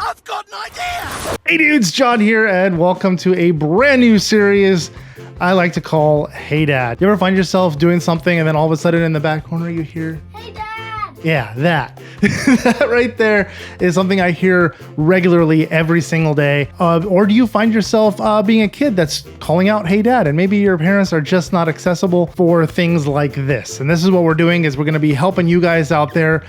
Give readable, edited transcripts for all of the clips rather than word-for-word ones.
I've got an idea! Hey dudes, John here, and welcome to a brand new series I like to call Hey Dad. You ever find yourself doing something and then all of a sudden in the back corner you hear, "Hey Dad!" Yeah, that. That right there is something I hear regularly every single day. Or do you find yourself being a kid that's calling out, "Hey Dad," and maybe your parents are just not accessible for things like this. And this is what we're doing, is we're going to be helping you guys out there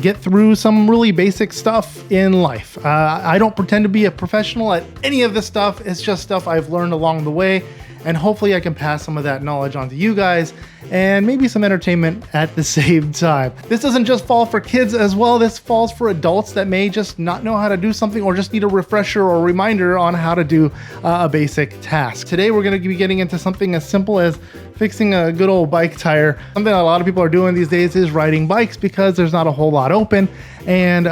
get through some really basic stuff in life. I don't pretend to be a professional at any of this stuff. It's just stuff I've learned along the way. And hopefully I can pass some of that knowledge on to you guys and maybe some entertainment at the same time. This doesn't just fall for kids as well. This falls for adults that may just not know how to do something or just need a refresher or reminder on how to do a basic task. Today we're going to be getting into something as simple as fixing a good old bike tire. Something a lot of people are doing these days is riding bikes because there's not a whole lot open, and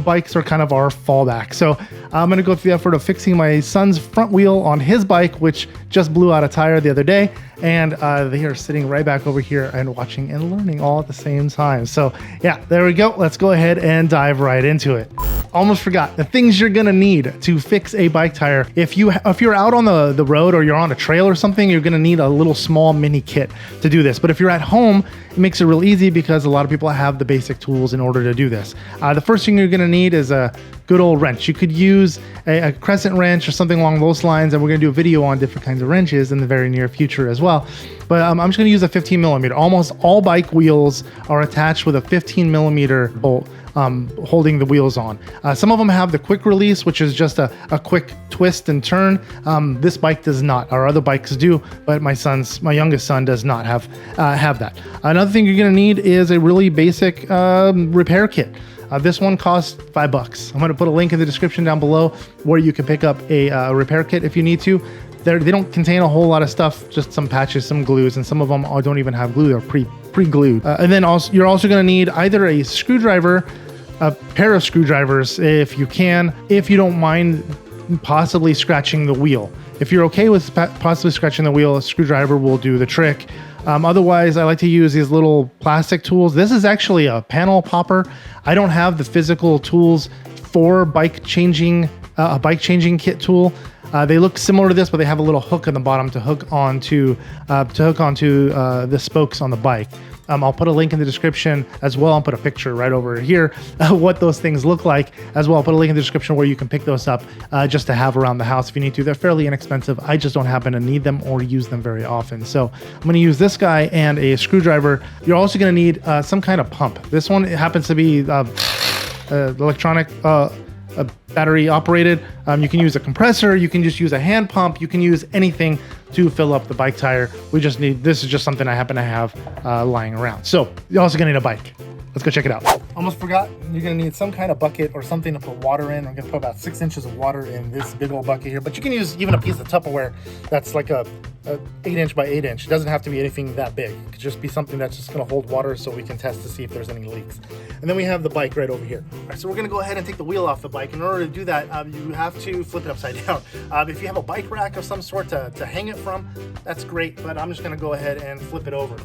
bikes are kind of our fallback. So I'm going to go through the effort of fixing my son's front wheel on his bike, which just blew out a tire the other day, and they are sitting right back over here and watching and learning all at the same time. So yeah, there we go. Let's go ahead and dive right into it. Almost forgot the things you're gonna need to fix a bike tire. If you're out on the road or you're on a trail or something, you're gonna need a little small mini kit to do this. But if you're at home, it makes it real easy because a lot of people have the basic tools in order to do this. The first thing you're gonna need is a good old wrench. You could use a crescent wrench or something along those lines, and we're gonna do a video on different kinds of wrenches in the very near future as well. But I'm just gonna use a 15 millimeter. Almost all bike wheels are attached with a 15 millimeter bolt holding the wheels on. Some of them have the quick release, which is just a quick twist and turn. This bike does not. Our other bikes do, but my youngest son does not have that. Another thing you're gonna need is a really basic repair kit. This one costs $5. I'm going to put a link in the description down below where you can pick up a repair kit if you need to. They don't contain a whole lot of stuff, just some patches, some glues, and some of them don't even have glue. They're pre-glued. And then you're also going to need either a screwdriver, a pair of screwdrivers if you can, if you don't mind possibly scratching the wheel. If you're okay with possibly scratching the wheel, a screwdriver will do the trick. Otherwise, I like to use these little plastic tools. This is actually a panel popper. I don't have the physical tools for a bike changing kit tool. They look similar to this, but they have a little hook on the bottom to hook onto the spokes on the bike. I'll put a link in the description as well. I'll put a picture right over here what those things look like as well. I'll put a link in the description where you can pick those up just to have around the house if you need to. They're fairly inexpensive. I just don't happen to need them or use them very often. So I'm going to use this guy and a screwdriver. You're also going to need some kind of pump. This one happens to be electronic, battery operated. You can use a compressor. You can just use a hand pump. You can use anything to fill up the bike tire. This is just something I happen to have lying around. So you're also gonna need a bike. Let's go check it out. Almost forgot, you're gonna need some kind of bucket or something to put water in. I'm gonna put about 6 inches of water in this big old bucket here, but you can use even a piece of Tupperware that's like a 8-inch by 8-inch. It doesn't have to be anything that big. It could just be something that's just gonna hold water so we can test to see if there's any leaks. And then we have the bike right over here. All right, so we're gonna go ahead and take the wheel off the bike. In order to do that, you have to flip it upside down. If you have a bike rack of some sort to hang it from, that's great, but I'm just gonna go ahead and flip it over.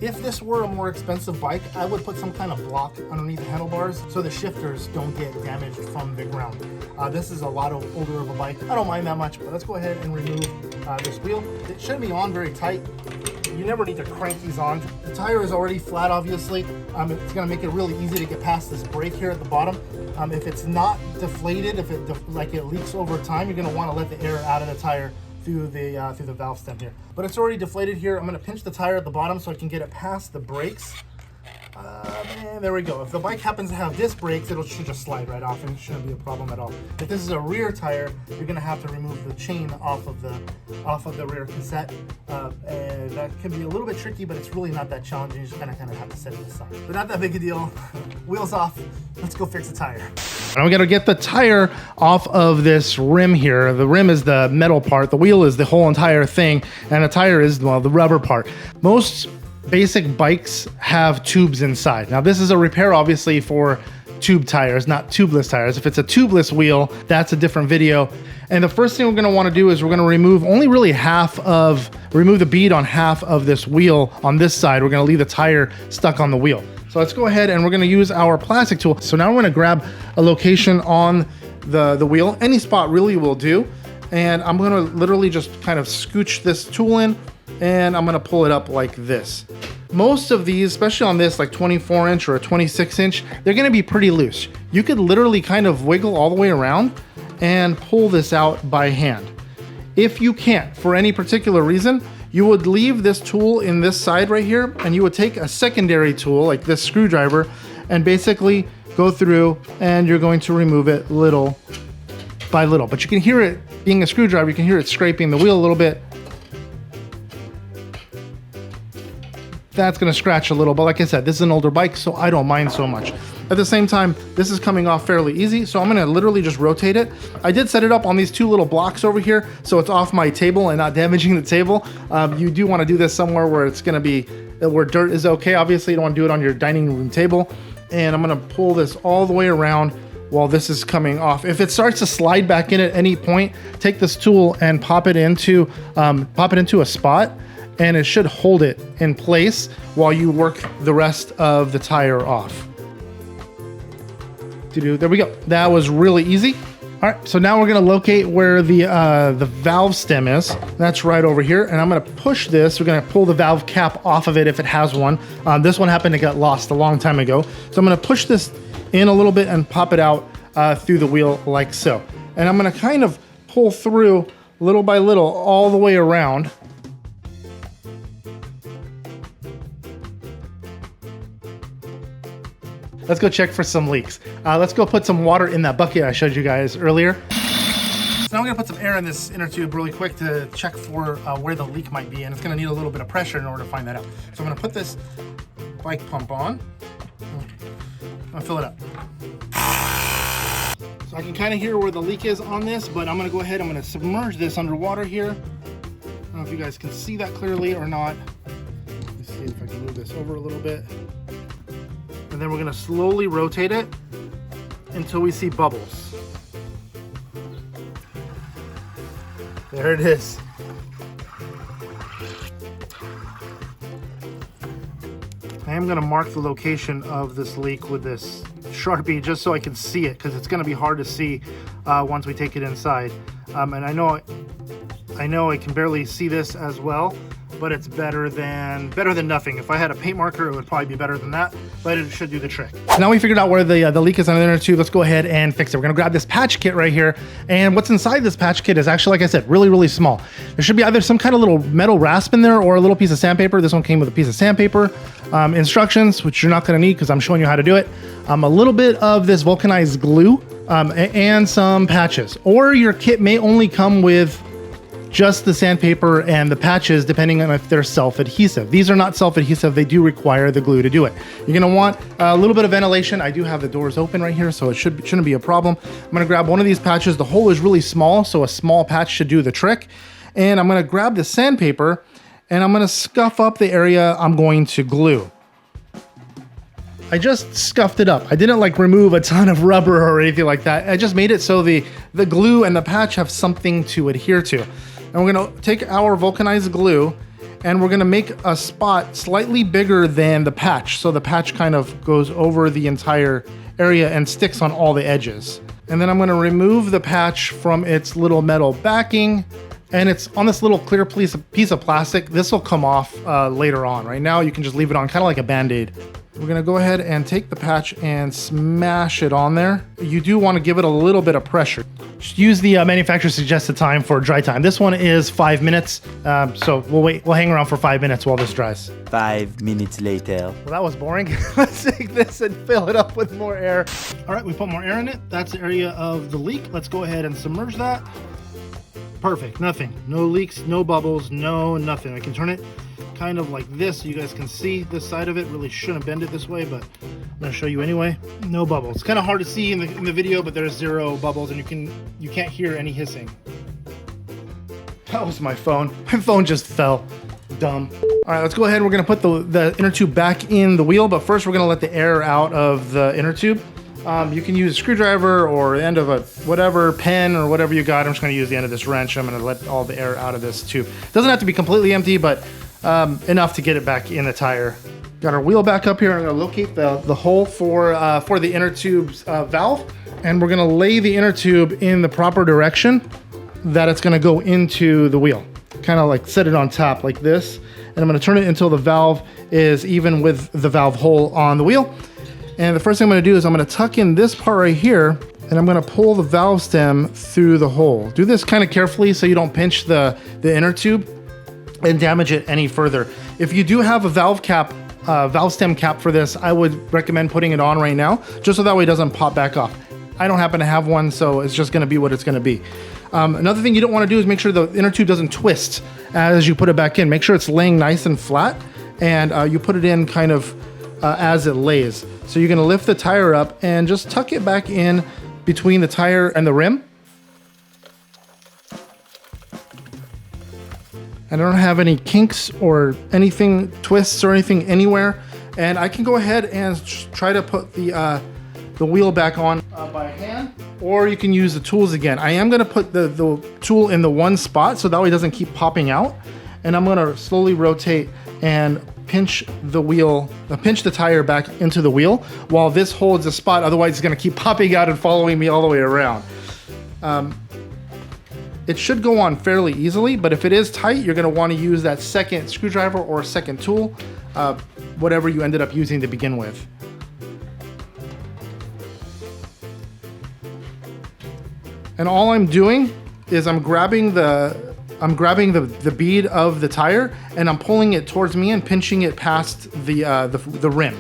If this were a more expensive bike, I would put some kind of block underneath the handlebars so the shifters don't get damaged from the ground. This is a lot older of a bike. I don't mind that much, but let's go ahead and remove this wheel. It shouldn't be on very tight. You never need to crank these on. The tire is already flat, obviously. It's gonna make it really easy to get past this brake here at the bottom. If it's not deflated, if it leaks over time, you're gonna wanna let the air out of the tire through the valve stem here. But it's already deflated here. I'm gonna pinch the tire at the bottom so I can get it past the brakes. And there we go. If the bike happens to have disc brakes, it should just slide right off and it shouldn't be a problem at all. If this is a rear tire, you're gonna have to remove the chain off of the rear cassette. And that can be a little bit tricky, but it's really not that challenging. You just kind of have to set it aside. But not that big a deal. Wheels off. Let's go fix the tire. And we got to get the tire off of this rim here. The rim is the metal part. The wheel is the whole entire thing. And the tire is, well, the rubber part. Most basic bikes have tubes inside. Now this is a repair obviously for tube tires, not tubeless tires. If it's a tubeless wheel, that's a different video. And the first thing we're gonna wanna do is we're gonna remove only really remove the bead on half of this wheel on this side. We're gonna leave the tire stuck on the wheel. So let's go ahead and we're gonna use our plastic tool. So now we're gonna grab a location on the wheel. Any spot really will do. And I'm gonna literally just kind of scooch this tool in and I'm gonna pull it up like this. Most of these, especially on this like 24 inch or a 26 inch, they're gonna be pretty loose. You could literally kind of wiggle all the way around and pull this out by hand. If you can't, for any particular reason, you would leave this tool in this side right here and you would take a secondary tool like this screwdriver and basically go through and you're going to remove it little by little. But you can hear it, being a screwdriver, you can hear it scraping the wheel a little bit. That's gonna scratch a little, but like I said, this is an older bike, so I don't mind so much. At the same time, this is coming off fairly easy, so I'm gonna literally just rotate it. I did set it up on these two little blocks over here, so it's off my table and not damaging the table. You do wanna do this somewhere where it's gonna be, where dirt is okay. Obviously, you don't wanna do it on your dining room table. And I'm gonna pull this all the way around while this is coming off. If it starts to slide back in at any point, take this tool and pop it into a spot, and it should hold it in place while you work the rest of the tire off. There we go. That was really easy. All right, so now we're gonna locate where the valve stem is. That's right over here, and I'm gonna push this. We're gonna pull the valve cap off of it if it has one. This one happened to get lost a long time ago. So I'm gonna push this in a little bit and pop it out through the wheel like so. And I'm gonna kind of pull through little by little all the way around. Let's go check for some leaks. Let's go put some water in that bucket I showed you guys earlier. So now I'm gonna put some air in this inner tube really quick to check for where the leak might be, and it's gonna need a little bit of pressure in order to find that out. So I'm gonna put this bike pump on. I'll fill it up. So I can kind of hear where the leak is on this, but I'm gonna go ahead, I'm gonna submerge this underwater here. I don't know if you guys can see that clearly or not. Let's see if I can move this over a little bit. And then we're gonna slowly rotate it until we see bubbles. There it is. I am gonna mark the location of this leak with this Sharpie just so I can see it, because it's gonna be hard to see once we take it inside. And I know I can barely see this as well, but it's better than nothing. If I had a paint marker, it would probably be better than that, but it should do the trick. Now we figured out where the leak is on the inner tube. Let's go ahead and fix it. We're gonna grab this patch kit right here, and what's inside this patch kit is actually, like I said, really, really small. There should be either some kind of little metal rasp in there or a little piece of sandpaper. This one came with a piece of sandpaper. Instructions, which you're not gonna need because I'm showing you how to do it. A little bit of this vulcanized glue, and some patches. Or your kit may only come with just the sandpaper and the patches, depending on if they're self-adhesive. These are not self-adhesive, they do require the glue to do it. You're gonna want a little bit of ventilation. I do have the doors open right here, so it shouldn't be a problem. I'm gonna grab one of these patches. The hole is really small, so a small patch should do the trick. And I'm gonna grab the sandpaper and I'm gonna scuff up the area I'm going to glue. I just scuffed it up. I didn't like remove a ton of rubber or anything like that. I just made it so the glue and the patch have something to adhere to. And we're gonna take our vulcanized glue and we're gonna make a spot slightly bigger than the patch. So the patch kind of goes over the entire area and sticks on all the edges. And then I'm gonna remove the patch from its little metal backing, and it's on this little clear piece of plastic. This will come off later on. Right now you can just leave it on kind of like a Band-Aid. We're gonna go ahead and take the patch and smash it on there. You do wanna give it a little bit of pressure. Just use the manufacturer's suggested time for dry time. This one is 5 minutes, so we'll hang around for 5 minutes while this dries. 5 minutes later. Well, that was boring. Let's take this and fill it up with more air. All right, we put more air in it. That's the area of the leak. Let's go ahead and submerge that. Perfect, nothing. No leaks, no bubbles, no nothing. I can turn it kind of like this so you guys can see this side of it. Really shouldn't bend it this way, but I'm gonna show you anyway. No bubbles. It's kind of hard to see in the video, but there's 0 bubbles, and you can't hear any hissing. That was my phone. My phone just fell. Dumb. All right, let's go ahead. We're gonna put the inner tube back in the wheel, but first we're gonna let the air out of the inner tube. You can use a screwdriver or the end of a whatever pen or whatever you got. I'm just going to use the end of this wrench. I'm going to let all the air out of this tube. Doesn't have to be completely empty, but enough to get it back in the tire. Got our wheel back up here. I'm going to locate the hole for the inner tube's valve, and we're going to lay the inner tube in the proper direction that it's going to go into the wheel. Kind of like set it on top like this, and I'm going to turn it until the valve is even with the valve hole on the wheel. And the first thing I'm going to do is I'm going to tuck in this part right here, and I'm going to pull the valve stem through the hole. Do this kind of carefully so you don't pinch the inner tube and damage it any further. If you do have a valve stem cap for this, I would recommend putting it on right now, just so that way it doesn't pop back off. I don't happen to have one, so it's just going to be what it's going to be. Another thing you don't want to do is make sure the inner tube doesn't twist as you put it back in. Make sure it's laying nice and flat, and you put it in kind of as it lays. So you're going to lift the tire up and just tuck it back in between the tire and the rim. And I don't have any kinks or anything, twists or anything anywhere. And I can go ahead and try to put the wheel back on by hand, or you can use the tools again. I am going to put the tool in the one spot so that way it doesn't keep popping out. And I'm going to slowly rotate and pinch the tire back into the wheel while this holds the spot. Otherwise it's going to keep popping out and following me all the way around. It should go on fairly easily, but if it is tight, you're going to want to use that second screwdriver or second tool, whatever you ended up using to begin with. And all I'm doing is I'm grabbing the bead of the tire, and I'm pulling it towards me and pinching it past the rim.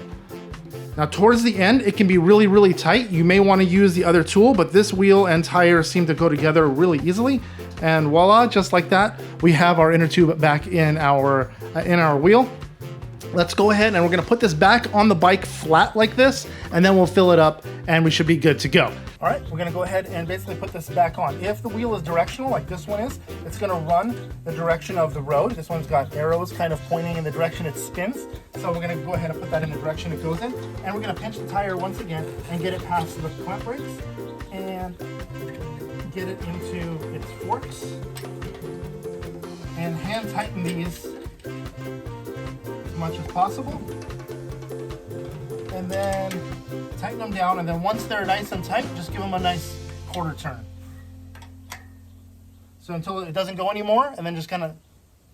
Now towards the end, it can be really, really tight. You may want to use the other tool, but this wheel and tire seem to go together really easily. And voila, just like that, we have our inner tube back in our wheel. Let's go ahead and we're going to put this back on the bike flat like this, and then we'll fill it up and we should be good to go. All right, we're going to go ahead and basically put this back on. If the wheel is directional like this one is, it's going to run the direction of the road. This one's got arrows kind of pointing in the direction it spins. So we're going to go ahead and put that in the direction it goes in. And we're going to pinch the tire once again and get it past the clamp brakes and get it into its forks. And hand tighten these as much as possible. And then tighten them down, and then once they're nice and tight, just give them a nice quarter turn. So until it doesn't go anymore, and then just kind of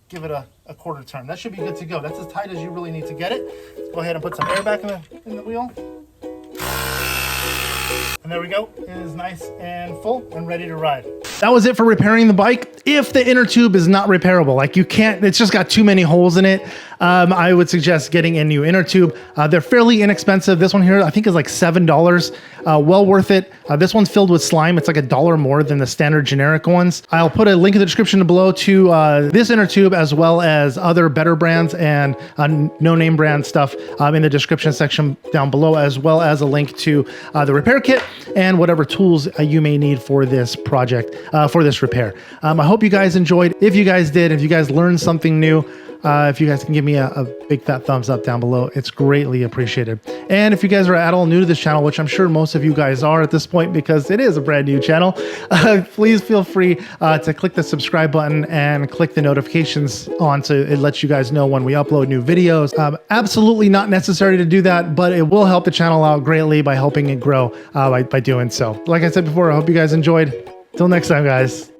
give it a quarter turn. That should be good to go. That's as tight as you really need to get it. Let's go ahead and put some air back in the wheel. And there we go. It is nice and full and ready to ride. That was it for repairing the bike. If the inner tube is not repairable, like you can't, it's just got too many holes in it, I would suggest getting a new inner tube. They're fairly inexpensive. This one here, I think is like $7. Well worth it. This one's filled with slime. It's like $1 more than the standard generic ones. I'll put a link in the description below to this inner tube, as well as other better brands and no-name brand stuff in the description section down below, as well as a link to the repair kit and whatever tools you may need for this project, for this repair. I hope you guys enjoyed. If you guys did, if you guys learned something new, if you guys can give me a big fat thumbs up down below, it's greatly appreciated. And if you guys are at all new to this channel, which I'm sure most of you guys are at this point because it is a brand new channel, please feel free to click the subscribe button and click the notifications on so it lets you guys know when we upload new videos. Absolutely not necessary to do that, but it will help the channel out greatly by helping it grow by doing so. Like I said before, I hope you guys enjoyed. Till next time, guys.